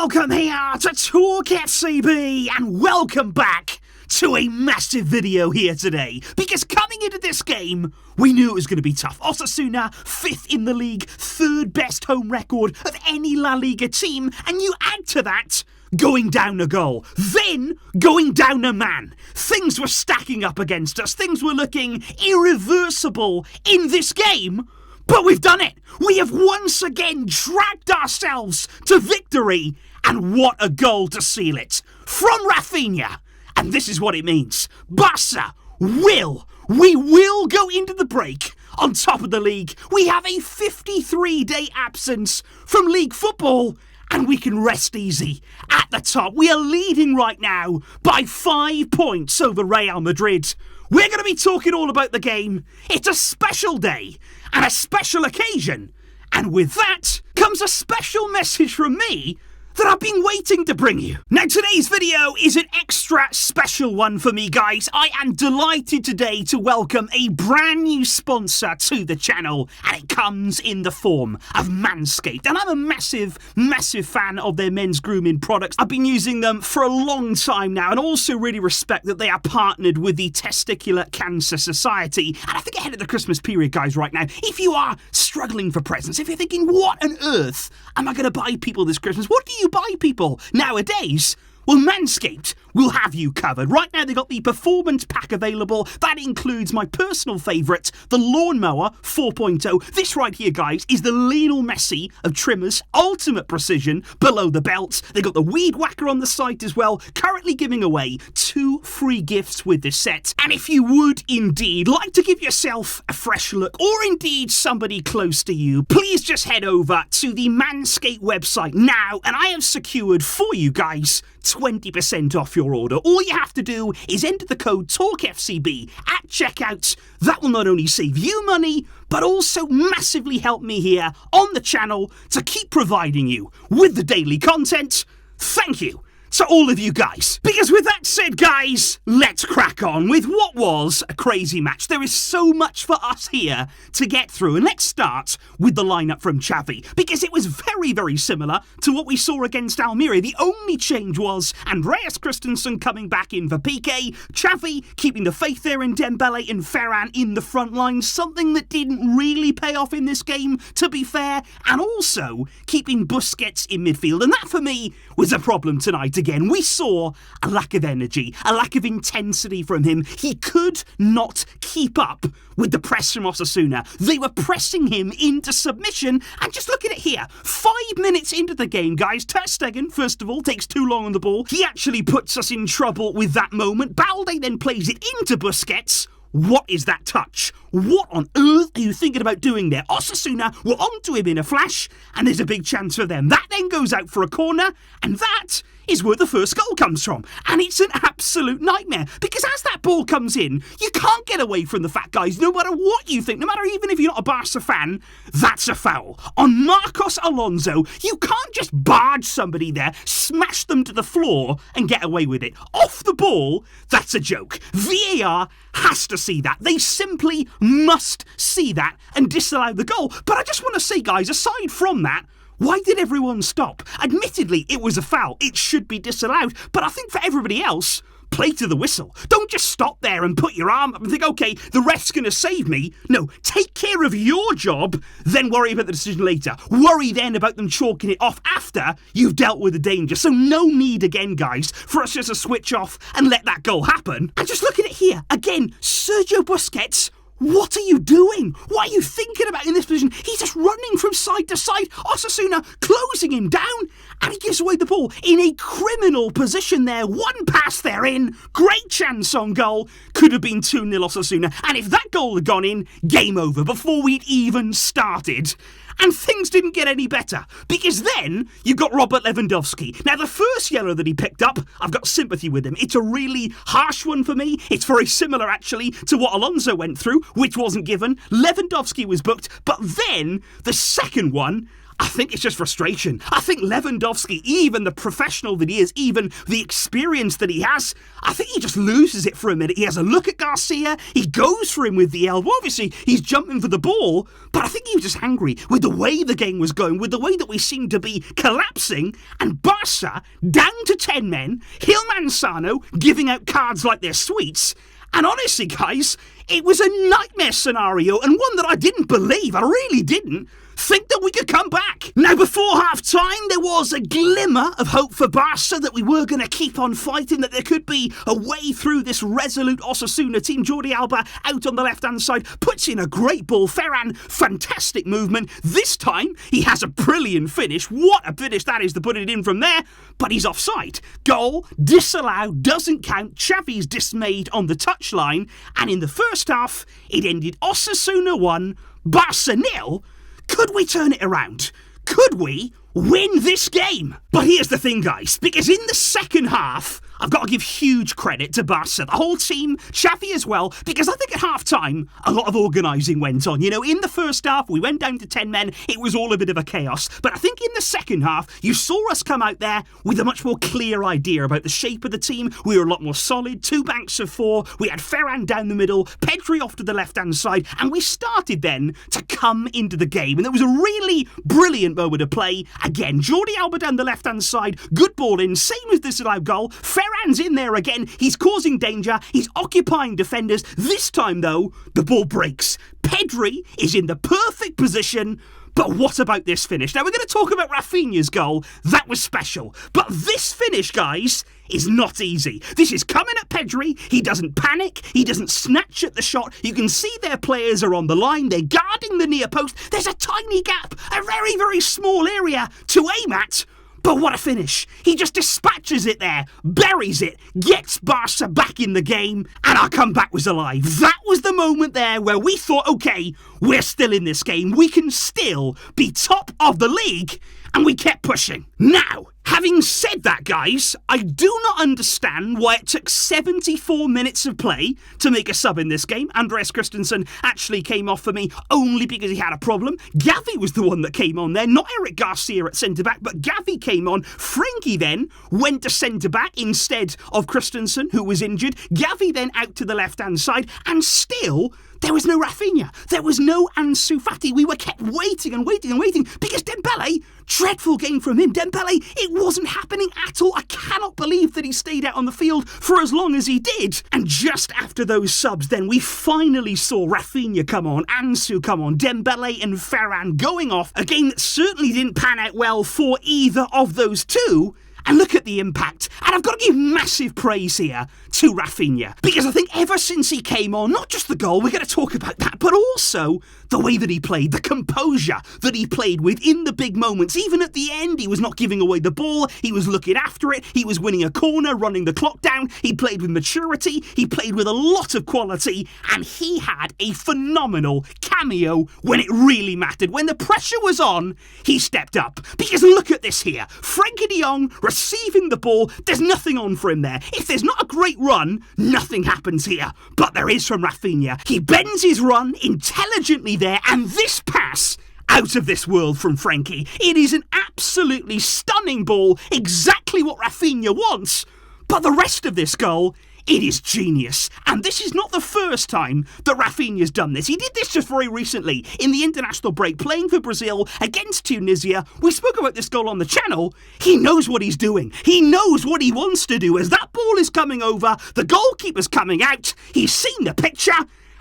Welcome here to TalkFCB and welcome back to a massive video here today, because coming into this game, we knew it was going to be tough. Osasuna, 5th in the league, 3rd best home record of any La Liga team, and you add to that going down a goal, then going down a man. Things were stacking up against us, things were looking irreversible in this game. But we've done it! We have once again dragged ourselves to victory, and what a goal to seal it! From Raphinha! And this is what it means. Barça we will go into the break on top of the league. We have a 53-day absence from league football, and we can rest easy at the top. We are leading right now by 5 points over Real Madrid. We're going to be talking all about the game. It's a special day and a special occasion. And with that comes a special message from me that I've been waiting to bring you. Now, today's video is an extra special one for me, guys. I am delighted today to welcome a brand new sponsor to the channel, and it comes in the form of Manscaped. And I'm a massive fan of their men's grooming products. I've been using them for a long time now, and also really respect that they are partnered with the Testicular Cancer Society. And I think ahead of the Christmas period, guys, right now, if you are struggling for presents, if you're thinking, what on earth am I going to buy people this Christmas? What do you buy people nowadays? Well, Manscaped will have you covered. Right now, they've got the Performance Pack available. That includes my personal favourite, the Lawnmower 4.0. This right here, guys, is the Lionel Messi of trimmers. Ultimate precision below the belt. They've got the Weed Whacker on the site as well. Currently giving away 2 free gifts with this set. And if you would indeed like to give yourself a fresh look, or indeed somebody close to you, please just head over to the Manscaped website now, and I have secured for you guys 20% off your order. All you have to do is enter the code TalkFCB at checkout. That will not only save you money, but also massively help me here on the channel to keep providing you with the daily content. Thank you to all of you guys. Because with that said, guys, let's crack on with what was a crazy match. There is so much for us here to get through, and let's start with the lineup from Xavi, because it was very similar to what we saw against Almeria. The only change was Andreas Christensen coming back in for PK, Xavi keeping the faith there in Dembele and Ferran in the front line, something that didn't really pay off in this game, to be fair, and also keeping Busquets in midfield, and that for me was a problem tonight. Again, we saw a lack of energy, a lack of intensity from him. He could not keep up with the press from Osasuna. They were pressing him into submission, and just look at it here. 5 minutes into the game, guys, Ter Stegen, first of all, takes too long on the ball. He actually puts us in trouble with that moment. Balde then plays it into Busquets. What is that touch? What on earth are you thinking about doing there? Osasuna were onto him in a flash, and there's a big chance for them. That then goes out for a corner, and that is where the first goal comes from. And it's an absolute nightmare, because as that ball comes in, you can't get away from the fact, guys, no matter what you think, no matter even if you're not a Barca fan, that's a foul. On Marcos Alonso, you can't just barge somebody there, smash them to the floor, and get away with it. Off the ball, that's a joke. VAR has to see that. They simply must see that and disallow the goal. But I just want to say, guys, aside from that, why did everyone stop? Admittedly, it was a foul. It should be disallowed. But I think for everybody else, play to the whistle. Don't just stop there and put your arm up and think, okay, the ref's going to save me. No, take care of your job, then worry about the decision later. Worry then about them chalking it off after you've dealt with the danger. So no need again, guys, for us just to switch off and let that goal happen. And just look at it here. Again, Sergio Busquets. What are you doing? What are you thinking about in this position? He's just running from side to side. Osasuna closing him down, and he gives away the ball in a criminal position there. One pass they're in. Great chance on goal. Could have been 2-0 Osasuna. And if that goal had gone in, game over before we'd even started. And things didn't get any better, because then you've got Robert Lewandowski. Now, the first yellow that he picked up, I've got sympathy with him. It's a really harsh one for me. It's very similar, actually, to what Alonso went through, which wasn't given. Lewandowski was booked, but then the second one, I think it's just frustration. I think Lewandowski, even the professional that he is, even the experience that he has, I think he just loses it for a minute. He has a look at Garcia, he goes for him with the elbow. Obviously, he's jumping for the ball, but I think he was just angry with the way the game was going, with the way that we seemed to be collapsing, and Barça, down to 10 men, Hillman Sano giving out cards like they're sweets. And honestly, guys, it was a nightmare scenario, and one that I didn't believe. I really didn't think that we could come back. Now, before half-time, there was a glimmer of hope for Barca that we were going to keep on fighting, that there could be a way through this resolute Osasuna team. Jordi Alba out on the left-hand side, puts in a great ball. Ferran, fantastic movement. This time, he has a brilliant finish. What a finish that is to put it in from there, but he's offside. Goal, disallowed, doesn't count. Xavi's dismayed on the touchline, and in the first half, it ended Osasuna 1, Barca 0. Could we turn it around? Could we win this game? But here's the thing, guys, because in the second half, I've got to give huge credit to Barca, the whole team, Xavi as well, because I think at half-time, a lot of organising went on. You know, in the first half, we went down to 10 men, it was all a bit of a chaos. But I think in the second half, you saw us come out there with a much more clear idea about the shape of the team. We were a lot more solid, 2 banks of 4, we had Ferran down the middle, Pedri off to the left-hand side, and we started then to come into the game. And there was a really brilliant moment of play. Again, Jordi Alba down the left-hand side, good ball in, same as this allowed goal. Ferran's in there again, he's causing danger, he's occupying defenders. This time, though, the ball breaks. Pedri is in the perfect position. But what about this finish? Now, we're going to talk about Raphinha's goal. That was special. But this finish, guys, is not easy. This is coming at Pedri. He doesn't panic. He doesn't snatch at the shot. You can see their players are on the line. They're guarding the near post. There's a tiny gap, a very, very small area to aim at. But what a finish. He just dispatches it there, buries it, gets Barca back in the game, and our comeback was alive. That was the moment there where we thought, okay, we're still in this game. We can still be top of the league, and we kept pushing. Now, having said that, guys, I do not understand why it took 74 minutes of play to make a sub in this game. Andreas Christensen actually came off for me only because he had a problem. Xavi was the one that came on there, not Eric Garcia at centre-back, but Xavi came on. Frankie then went to centre-back instead of Christensen, who was injured. Xavi then out to the left-hand side, and still there was no Raphinha. There was no Ansu Fati. We were kept waiting and waiting and waiting because Dembele, dreadful game from him. Dembele, it wasn't happening at all. I cannot believe that he stayed out on the field for as long as he did. And just after those subs, then we finally saw Raphinha come on, Ansu come on, Dembele and Ferran going off. A game that certainly didn't pan out well for either of those two. And look at the impact. And I've got to give massive praise here to Raphinha. Because I think ever since he came on, not just the goal, we're going to talk about that, but also the way that he played, the composure that he played with in the big moments. Even at the end, he was not giving away the ball. He was looking after it. He was winning a corner, running the clock down. He played with maturity. He played with a lot of quality. And he had a phenomenal cameo when it really mattered. When the pressure was on, he stepped up. Because look at this here. Frenkie de Jong receiving the ball, there's nothing on for him there. If there's not a great run, nothing happens here. But there is from Raphinha. He bends his run intelligently there, and this pass, out of this world from Frankie. It is an absolutely stunning ball, exactly what Raphinha wants. But the rest of this goal, it is genius. And this is not the first time that Raphinha's done this. He did this just very recently in the international break, playing for Brazil against Tunisia. We spoke about this goal on the channel. He knows what he's doing. He knows what he wants to do. As that ball is coming over, the goalkeeper's coming out. He's seen the picture,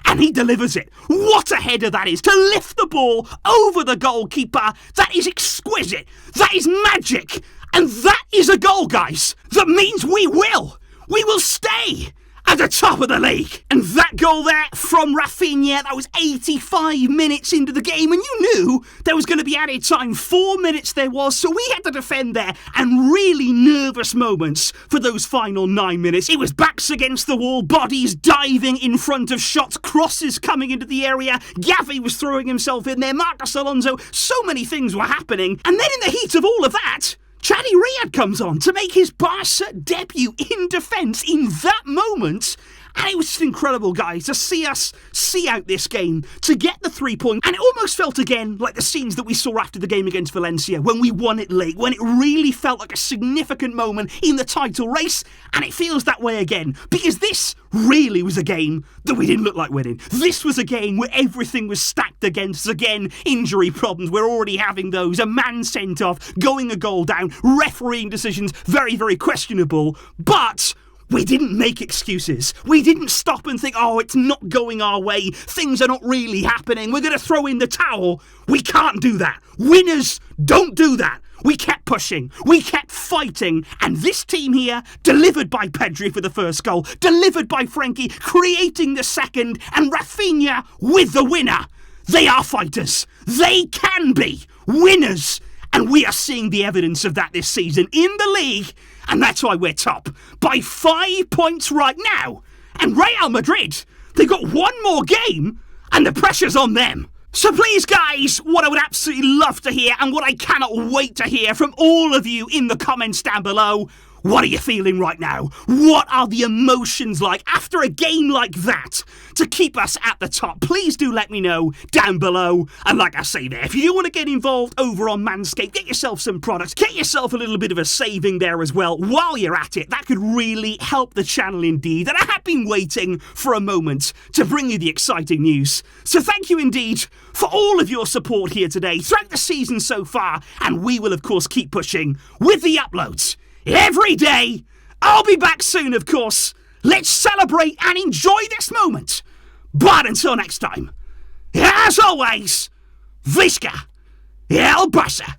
and he delivers it. What a header that is, to lift the ball over the goalkeeper. That is exquisite. That is magic. And that is a goal, guys. That means we will stay at the top of the league. And that goal there from Raphinha, that was 85 minutes into the game, and you knew there was going to be added time. 4 minutes there was, so we had to defend there, and really nervous moments for those final 9 minutes. It was backs against the wall, bodies diving in front of shots, crosses coming into the area, Xavi was throwing himself in there, Marcos Alonso, so many things were happening. And then in the heat of all of that, Chadi Riyad comes on to make his Barca debut in defence in that moment, And it was just incredible, guys, to see us see out this game, to get the 3 points. And it almost felt again like the scenes that we saw after the game against Valencia, when we won it late, when it really felt like a significant moment in the title race. And it feels that way again, because this really was a game that we didn't look like winning. This was a game where everything was stacked against us. Again, injury problems, we're already having those. A man sent off, going a goal down, refereeing decisions, very, very questionable. But we didn't make excuses. We didn't stop and think, oh, it's not going our way. Things are not really happening. We're going to throw in the towel. We can't do that. Winners don't do that. We kept pushing, we kept fighting, and this team here, delivered by Pedri for the first goal, delivered by Frankie, creating the second, and Raphinha with the winner. They are fighters. They can be winners. And we are seeing the evidence of that this season in the league, and that's why we're top by 5 points right now. And Real Madrid, they've got one more game, and the pressure's on them. So please, guys, what I would absolutely love to hear, and what I cannot wait to hear from all of you in the comments down below, what are you feeling right now? What are the emotions like after a game like that to keep us at the top? Please do let me know down below. And like I say there, if you do want to get involved over on Manscaped, get yourself some products, get yourself a little bit of a saving there as well while you're at it. That could really help the channel indeed. And I have been waiting for a moment to bring you the exciting news. So thank you indeed for all of your support here today throughout the season so far. And we will, of course, keep pushing with the uploads every day. I'll be back soon, of course. Let's celebrate and enjoy this moment. But until next time, as always, Visca El Barça.